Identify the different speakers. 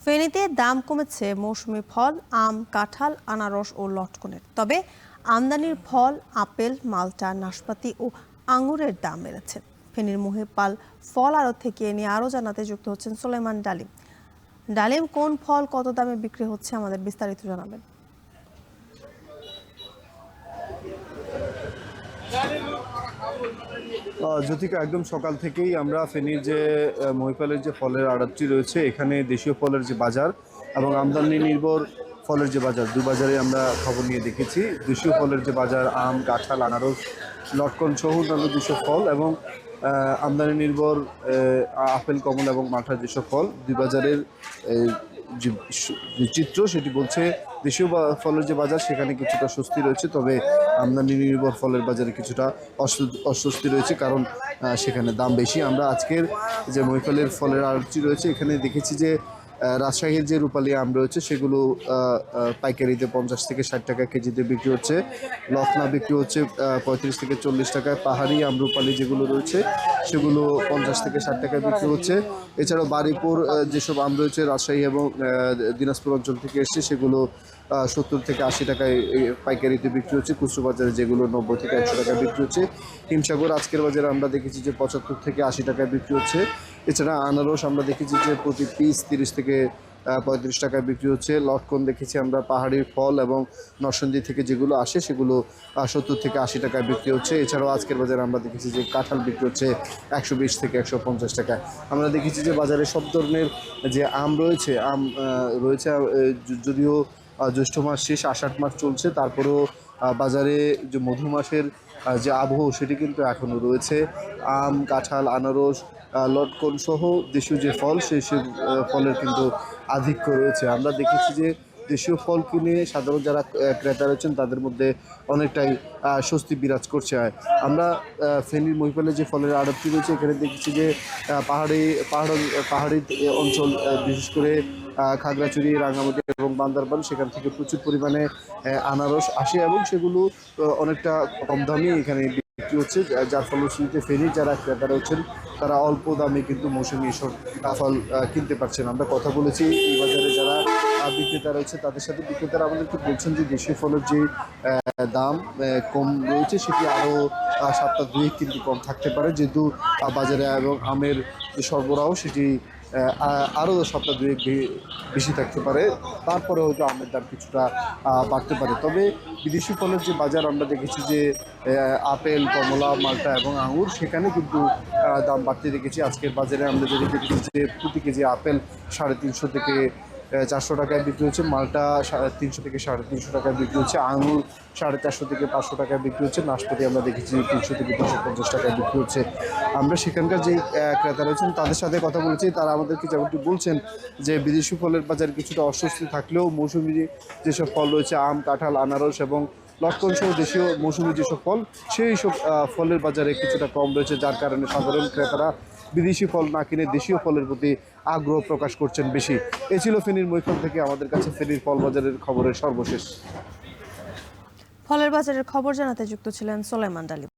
Speaker 1: ফেনীতে দাম কমেছে মৌসুমী ফল, আম, কাঁঠাল, আনারস ও লটকনের। তবে আমদানির ফল, আপেল, মালটা, নাশপাতি ও আঙুরের দাম বেড়েছে। ফেনীর মহিপাল ফল আড়ত থেকে এ নিয়ে আরও জানাতে যুক্ত হচ্ছেন সোলাইমান ডালিম। ডালিম, কোন ফল কত দামে বিক্রি হচ্ছে আমাদের বিস্তারিত জানাবেন।
Speaker 2: জ্যোতিকা, একদম সকাল থেকেই আমরা ফেনীর যে মহিপালের যে ফলের আড়তটি রয়েছে, এখানে দেশীয় ফলের যে বাজার এবং আমদানি নির্ভর ফলের যে বাজার, দু বাজারে আমরা খবর নিয়ে দেখেছি। দেশীয় ফলের যে বাজার, আম, কাঁঠাল, আনারস, লটকন সহ অন্যান্য যেসব ফল এবং আমদানি নির্ভর আপেল, কমলা এবং মালটার যেসব ফল, দুই বাজারের যে চিত্র সেটি বলছে দেশীয় ফলের যে বাজার সেখানে কিছুটা স্বস্তি রয়েছে, তবে আমদানি নির্ভর ফলের বাজারে কিছুটা অস্বস্তি রয়েছে, কারণ সেখানে দাম বেশি। আমরা আজকের যে মহিফালের ফলের আড়তটি রয়েছে এখানে দেখেছি যে রাজশাহীর যে রূপালী আম রয়েছে সেগুলো পাইকারিতে 50 থেকে 60 টাকা কেজিতে বিক্রি হচ্ছে, লখনা বিক্রি হচ্ছে 35 থেকে 40 টাকায়, পাহাড়ি আম রূপালী যেগুলো রয়েছে সেগুলো 50 থেকে 60 টাকায় বিক্রি হচ্ছে। এছাড়াও বারুইপুর যেসব আম রয়েছে রাজশাহী এবং দিনাজপুর অঞ্চল থেকে এসছে সেগুলো 70 থেকে 80 টাকায় পাইকারিতে বিক্রি হচ্ছে, খুচরো বাজারে যেগুলো 90 থেকে 100 টাকায় বিক্রি হচ্ছে। হিমসাগর আজকের বাজারে আমরা দেখেছি যে 75 থেকে 80 টাকায় বিক্রি হচ্ছে। এছাড়া আনারস আমরা দেখেছি যে প্রতি পিস 30 থেকে 35 টাকায় বিক্রি হচ্ছে। লটকন দেখেছি আমরা পাহাড়ি ফল এবং নরসিংদী থেকে যেগুলো আসে সেগুলো 70 থেকে 80 টাকায় বিক্রি হচ্ছে। এছাড়াও আজকের বাজারে আমরা দেখেছি যে কাঁঠাল বিক্রি হচ্ছে 120 থেকে 150 টাকায়। আমরা দেখেছি যে বাজারে সব ধরনের যে আম রয়েছে, যদিও জ্যৈষ্ঠ মাস শেষ, আষাঢ় মাস চলছে, তারপরেও বাজারে যে মধু মাসের যে আবহ সেটি কিন্তু এখনও রয়েছে। আম, কাঁঠাল, আনারস, লটকন সহ দেশীয় যে ফল সেই ফলের কিন্তু আধিক্য রয়েছে। আমরা দেখেছি যে দেশীয় ফল কিনে সাধারণ যারা ক্রেতা রয়েছেন তাদের মধ্যে অনেকটাই স্বস্তি বিরাজ করছে। আমরা ফেনীর মহিপালে যে ফলের আড়তটি রয়েছে এখানে দেখেছি যে পাহাড়ি অঞ্চল, বিশেষ করে খাগড়াছড়ি, রাঙামাটি এবং বান্দরবান, সেখান থেকে প্রচুর পরিমাণে আনারস আসে এবং সেগুলো অনেকটা কম দামে এখানে বিক্রি হচ্ছে, যার ফলশ্রুতিতে ফেনীর যারা ক্রেতা রয়েছেন তারা অল্প দামে কিন্তু মৌসুমি এসব ফল কিনতে পারছেন। আমরা কথা বলেছি এই বাজারে যারা বিক্রেতা রয়েছে তাদের সাথে, বিক্রেতারা আমাদেরকে বলছেন যে দেশীয় ফলের যে দাম কম রয়েছে সেটি আরও সপ্তাহ 2 কিন্তু কম থাকতে পারে, যেহেতু বাজারে এবং আমের যে সরবরাহ সেটি আরও সপ্তাহ 2 বেশি থাকতে পারে, তারপরে হয়তো আমের দাম কিছুটা বাড়তে পারে। তবে বিদেশি ফলের যে বাজার আমরা দেখেছি যে আপেল, কমলা, মালটা এবং আঙুর, সেখানে কিন্তু দাম বাড়তে দেখেছি। আজকের বাজারে আমরা যদি দেখেছি যে প্রতি কেজি আপেল 350 থেকে 400 টাকায় বিক্রি হচ্ছে, মালটা 300 থেকে 350 টাকায় বিক্রি হচ্ছে, আঙুর 450 থেকে 500 টাকায় বিক্রি হচ্ছে, নাশপাতি আমরা দেখেছি 300 থেকে 350 টাকায় বিক্রি হচ্ছে। আমরা সেখানকার যে ক্রেতা রয়েছেন তাদের সাথে কথা বলেছি, তারা আমাদেরকে যেমনটি বলছেন যে বিদেশি ফলের বাজারে কিছুটা অস্বস্তি থাকলেও মৌসুমি যেসব ফল রয়েছে, আম, কাঁঠাল, আনারস এবং লটকন সহ দেশীয় মৌসুমি যেসব ফল, সেই সব ফলের বাজারে কিছুটা কম রয়েছে, যার কারণে সাধারণ ক্রেতারা বিদেশি ফল না কিনে দেশীয় ফলের প্রতি আগ্রহ প্রকাশ করছেন বেশি। এ ছিল ফেনীর মহিফল থেকে আমাদের কাছে ফেনীর ফল বাজারের খবরের সর্বশেষ।
Speaker 1: ফলের বাজারের খবর জানাতে যুক্ত ছিলেন সোলাইমান ডালিম।